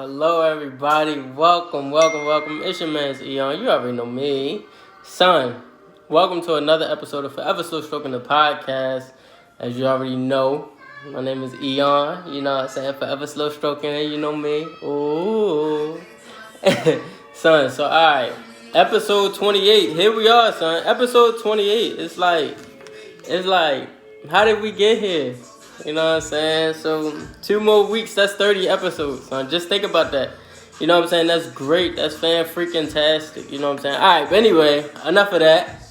Hello, everybody. Welcome. It's your man's Eyon. You already know me. Son, welcome to another episode of Forever Slow Stroking the podcast. As you already know, my name is Eyon. You know what I'm saying? Forever Slow Stroking, you know me. Ooh. Son, so alright. Episode 28. Here we are, son. Episode 28. It's like, how did we get here? You know what I'm saying? So 2 more weeks, that's 30 episodes, son. Just think about that. You know what I'm saying? That's great. That's fan-freaking-tastic. You know what I'm saying? All right, but anyway, enough of that.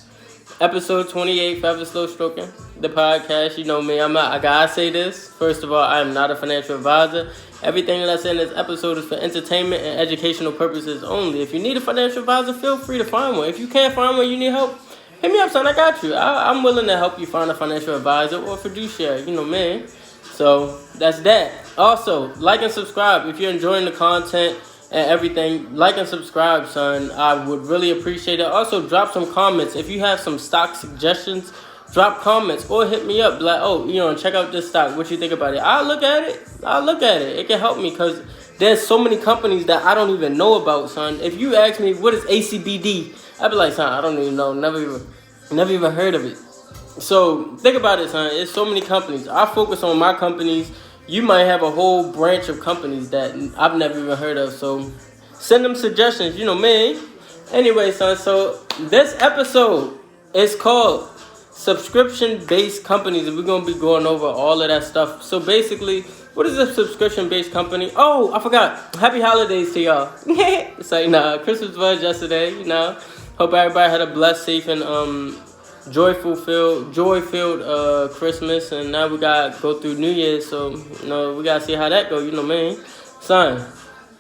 Episode 28, Forever Slow Stroking, the podcast. You know me. I gotta say this. First of all, I am not a financial advisor. Everything that I say in this episode is for entertainment and educational purposes only. If you need a financial advisor, feel free to find one. If you can't find one, you need help, hit me up, son. I got you. I'm willing to help you find a financial advisor or fiduciary. You know, man. So that's that. Also, like and subscribe if you're enjoying the content and everything. Like and subscribe, son. I would really appreciate it. Also, drop some comments if you have some stock suggestions. Drop comments or hit me up. Like, oh, check out this stock. What you think about it? I'll look at it. It can help me because there's so many companies that I don't even know about, son. If you ask me what is ACBD, I'd be like, son, I don't even know. Never even heard of it. So think about it, son. There's so many companies. I focus on my companies. You might have a whole branch of companies that I've never even heard of. So send them suggestions. You know, man. Anyway, son. So this episode is called subscription-based companies, and we're gonna be going over all of that stuff. So basically, what is a subscription-based company? Oh, I forgot. Happy holidays to y'all. It's like, Christmas was yesterday. Hope everybody had a blessed, safe, and joy-filled Christmas, and now we gotta go through New Year's. So we gotta see how that go. You know, man, son.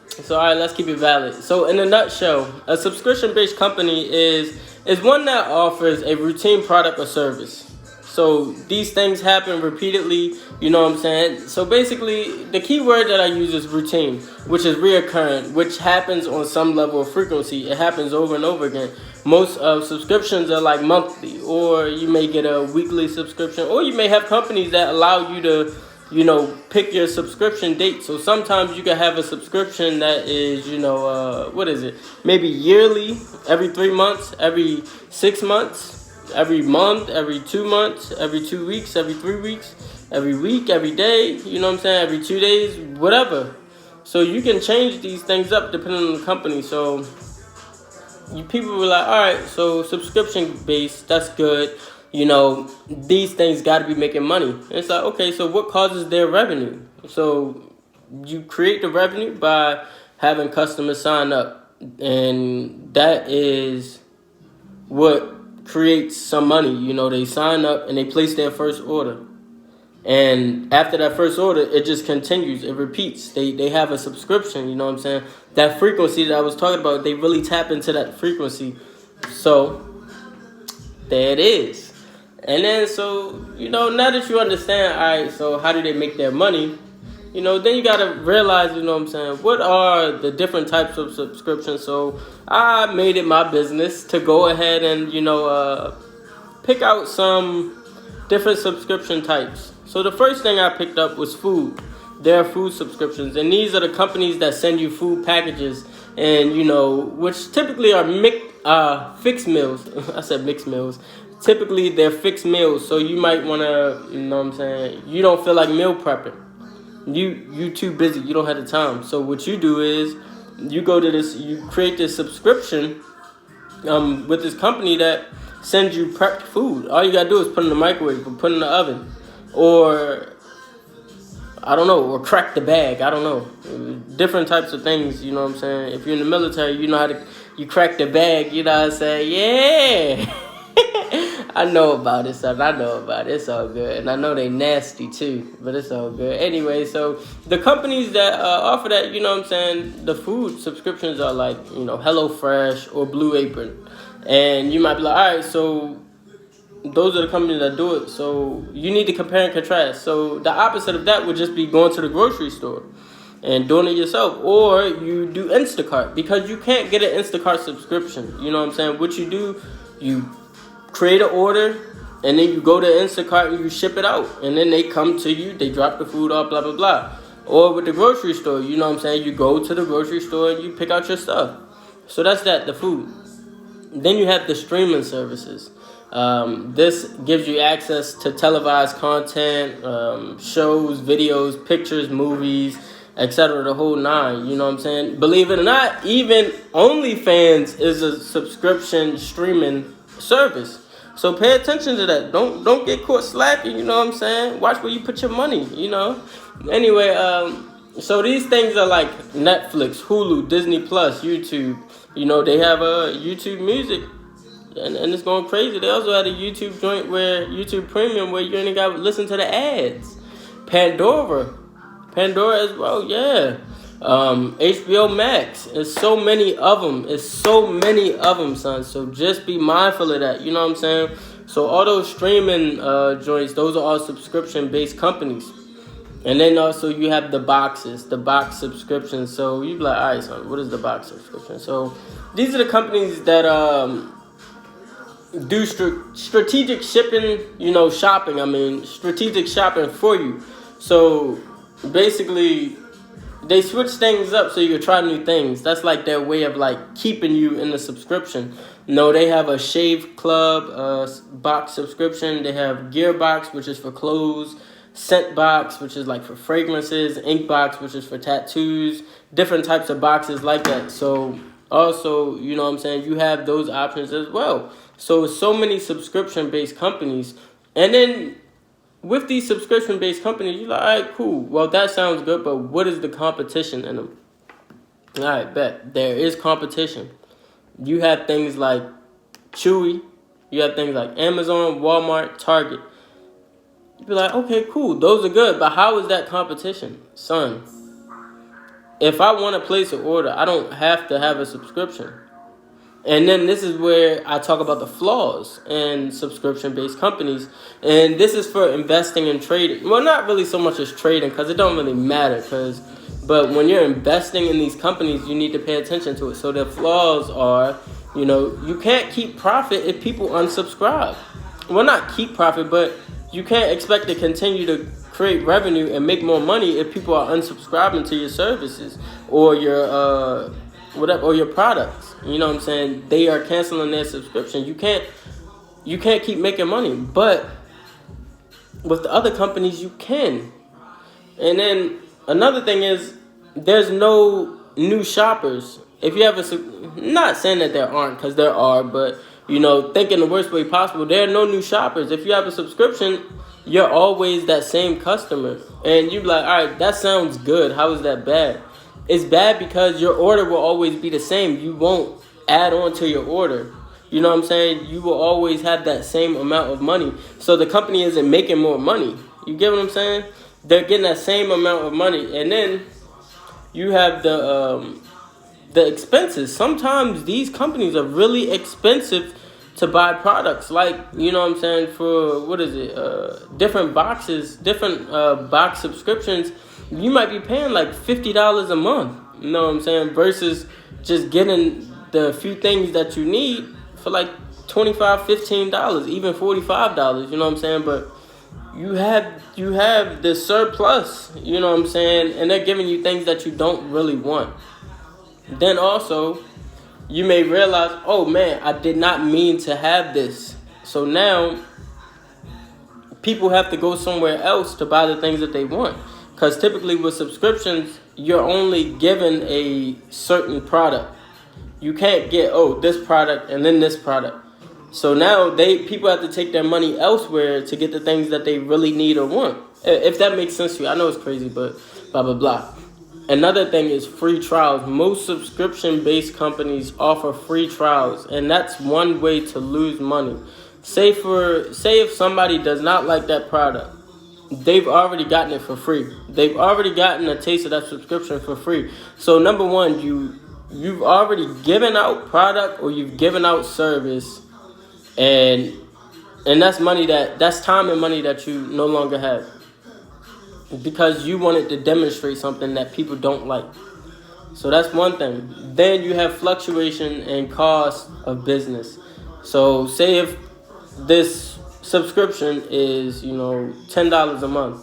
So all right, let's keep it valid. So in a nutshell, a subscription-based company is one that offers a routine product or service. So these things happen repeatedly, you know what I'm saying? So basically, the key word that I use is routine, which is reoccurring, which happens on some level of frequency. It happens over and over again. Most subscriptions are like monthly, or you may get a weekly subscription, or you may have companies that allow you to pick your subscription date. So sometimes you can have a subscription that is, maybe yearly, every 3 months, every 6 months, every month, every 2 months, every 2 weeks, every 3 weeks, every week, every day, you know what I'm saying, every 2 days, whatever. So you can change these things up depending on the company. So people were like, all right, so subscription based, that's good. These things got to be making money. And it's like, okay, so what causes their revenue? So you create the revenue by having customers sign up. And that is what creates some money. They sign up and they place their first order. And after that first order, it just continues. It repeats. They have a subscription, you know what I'm saying? That frequency that I was talking about, they really tap into that frequency. So there it is. And then, so, now that you understand, all right, so how do they make their money? Then you got to realize, you know what I'm saying, what are the different types of subscriptions? So I made it my business to go ahead and, pick out some different subscription types. So the first thing I picked up was food. There are food subscriptions, and these are the companies that send you food packages, and, which typically are fixed meals. I said mixed meals. Typically, they're fixed meals, so you might want to, you don't feel like meal prepping. You too busy. You don't have the time. So what you do is you go to this, you create this subscription with this company that sends you prepped food. All you got to do is put it in the microwave or put it in the oven, or or crack the bag. I don't know. Different types of things, you know what I'm saying? If you're in the military, you know you crack the bag, you know what I'm saying? Yeah. I know about it, son. I know about it. It's all good. And I know they nasty, too. But it's all good. Anyway, so the companies that offer that, you know what I'm saying, the food subscriptions are like, HelloFresh or Blue Apron. And you might be like, all right, so those are the companies that do it. So you need to compare and contrast. So the opposite of that would just be going to the grocery store and doing it yourself. Or you do Instacart, because you can't get an Instacart subscription. You know what I'm saying? What you do, you create an order, and then you go to Instacart and you ship it out, and then they come to you, they drop the food off, blah blah blah. Or with the grocery store, you know what I'm saying? You go to the grocery store and you pick out your stuff. So that's that, the food. Then you have the streaming services. This gives you access to televised content, shows, videos, pictures, movies, etc. The whole nine. You know what I'm saying? Believe it or not, even OnlyFans is a subscription streaming service. So pay attention to that. Don't get caught slacking. You know what I'm saying? Watch where you put your money. You know. Anyway, so these things are like Netflix, Hulu, Disney Plus, YouTube. You know, they have YouTube Music, and it's going crazy. They also had a YouTube joint YouTube Premium, where you only got to listen to the ads. Pandora as well, yeah. HBO Max. There's so many of them, son. So just be mindful of that. You know what I'm saying? So all those streaming joints, those are all subscription-based companies. And then also you have the box subscription. So you be like, all right, son, what is the box subscription? So these are the companies that do strategic shipping, shopping. Strategic shopping for you. So basically, they switch things up so you can try new things. That's like their way of like keeping you in the subscription. No, they have a Shave Club box subscription. They have Gearbox, which is for clothes. Scent Box, which is like for fragrances. Ink Box, which is for tattoos. Different types of boxes like that. So also, you know what I'm saying, you have those options as well. So many subscription-based companies. And then with these subscription-based companies, you're like, all right, cool. Well, that sounds good, but what is the competition in them? All right, bet. There is competition. You have things like Chewy. You have things like Amazon, Walmart, Target. You'd be like, okay, cool. Those are good, but how is that competition? Son, if I want to place an order, I don't have to have a subscription. And then this is where I talk about the flaws in subscription-based companies. And this is for investing and trading. Well, not really so much as trading, because it don't really matter. But when you're investing in these companies, you need to pay attention to it. So the flaws are, you can't keep profit if people unsubscribe. Well, not keep profit, but you can't expect to continue to create revenue and make more money if people are unsubscribing to your services or your or your products. You know what I'm saying? They are canceling their subscription. You can't keep making money. But with the other companies, you can. And then another thing is, there's no new shoppers. If you have not saying that there aren't, because there are, but think in the worst way possible. There are no new shoppers. If you have a subscription, you're always that same customer. And you're like, all right, that sounds good. How is that bad? It's bad because your order will always be the same. You won't add on to your order. You know what I'm saying? You will always have that same amount of money. So the company isn't making more money. You get what I'm saying? They're getting that same amount of money. And then you have the expenses. Sometimes these companies are really expensive to buy products, like, you know what I'm saying, for, different boxes, different box subscriptions. You might be paying like $50 a month, you know what I'm saying, versus just getting the few things that you need for like $25, $15, even $45, you know what I'm saying. But you have the surplus, you know what I'm saying, and they're giving you things that you don't really want. Then also, you may realize, oh man, I did not mean to have this. So now, people have to go somewhere else to buy the things that they want. Because typically with subscriptions, you're only given a certain product. You can't get, this product and then this product. So now people have to take their money elsewhere to get the things that they really need or want. If that makes sense to you. I know it's crazy, but blah, blah, blah. Another thing is free trials. Most subscription-based companies offer free trials, and that's one way to lose money. Say if somebody does not like that product, they've already gotten it for free. They've already gotten a taste of that subscription for free. So number one, you've already given out product or you've given out service, and that's money that's time and money that you no longer have, because you wanted to demonstrate something that people don't like. So that's one thing. Then you have fluctuation in cost of business. So say if this subscription is, $10 a month,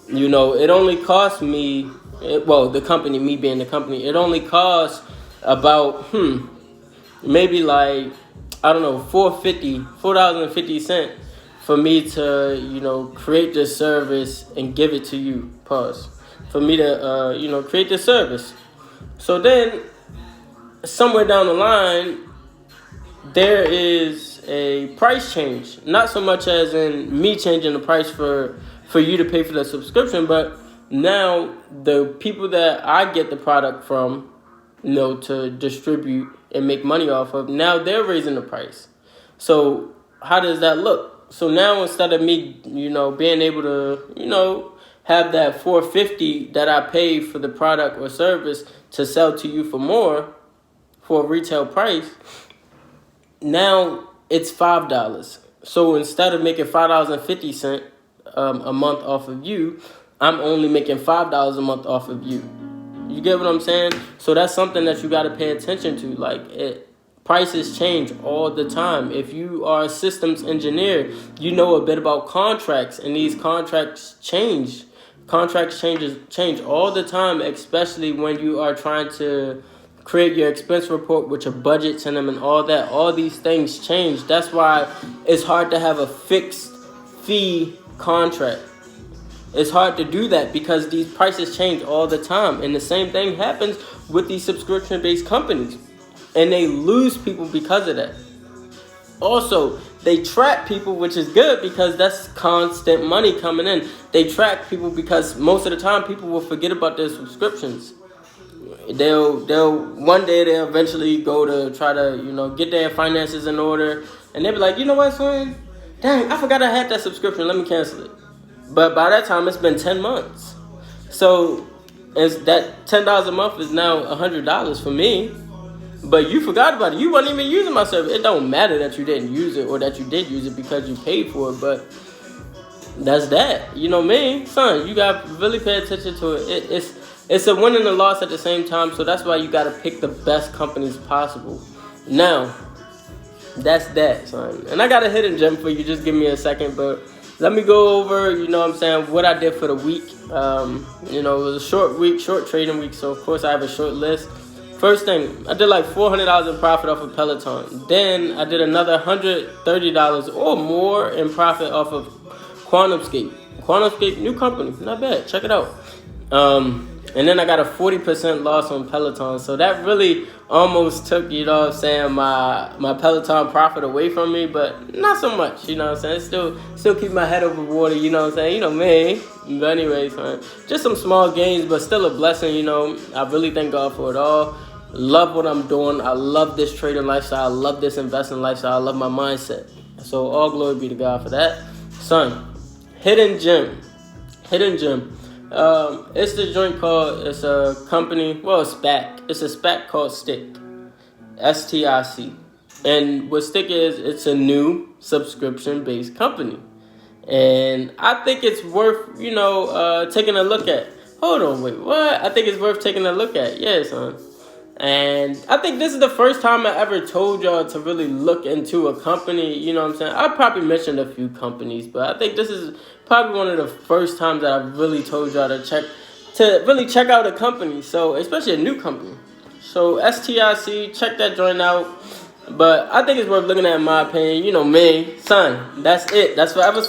You know, it only cost me, the company, me being the company, it only cost about, maybe like, I don't know, $4.50 for me to, create this service and give it to you. Pause. For me to, create this service. So then, somewhere down the line, there is a price change. Not so much as in me changing the price for you to pay for the subscription, but now the people that I get the product from, to distribute and make money off of, now they're raising the price. So how does that look? So now instead of me, being able to, have that $4.50 that I paid for the product or service to sell to you for more, for a retail price, now it's $5. So instead of making $5.50 a month off of you, I'm only making $5 a month off of you. You get what I'm saying? So that's something that you got to pay attention to. Like, prices change all the time. If you are a systems engineer, you know a bit about contracts, and these contracts change. Contracts change all the time, especially when you are trying to create your expense report with your budgets in them and all that. All these things change. That's why it's hard to have a fixed fee contract. It's hard to do that because these prices change all the time. And the same thing happens with these subscription-based companies. And they lose people because of that. Also, they track people, which is good because that's constant money coming in. They track people because most of the time people will forget about their subscriptions. They'll one day they'll eventually go to try to, get their finances in order. And they'll be like, you know what, son? Dang, I forgot I had that subscription. Let me cancel it. But by that time, it's been 10 months. So it's that $10 a month is now $100 for me. But you forgot about it. You weren't even using my service. It don't matter that you didn't use it or that you did use it because you paid for it. But that's that. You know me, son. You got to really pay attention to it. It's a win and a loss at the same time. So that's why you got to pick the best companies possible. Now, that's that, son. And I got a hidden gem for you. Just give me a second. But let me go over, what I did for the week. It was a short week, short trading week. So, of course, I have a short list. First thing, I did like $400 in profit off of Peloton. Then I did another $130 or more in profit off of QuantumScape. QuantumScape, new company, not bad. Check it out. And then I got a 40% loss on Peloton. So that really almost took, my Peloton profit away from me, but not so much, Still keep my head over water, me. But anyways, man, just some small gains, but still a blessing, I really thank God for it all. Love what I'm doing. I love this trading lifestyle. I love this investing lifestyle. I love my mindset. So all glory be to God for that. Son, hidden gem. It's the joint called, it's a company, a SPAC. It's a SPAC called Stick. STIC. And what Stick is, it's a new subscription-based company. And I think it's worth, taking a look at. Hold on, wait, what? I think it's worth taking a look at. Yeah, son. And I think this is the first time I ever told y'all to really look into a company. You know what I'm saying? I probably mentioned a few companies, but I think this is probably one of the first times that I've really told y'all to really check out a company. So, especially a new company. So, STIC, check that joint out. But I think it's worth looking at in my opinion. Me, son, that's it. That's forever.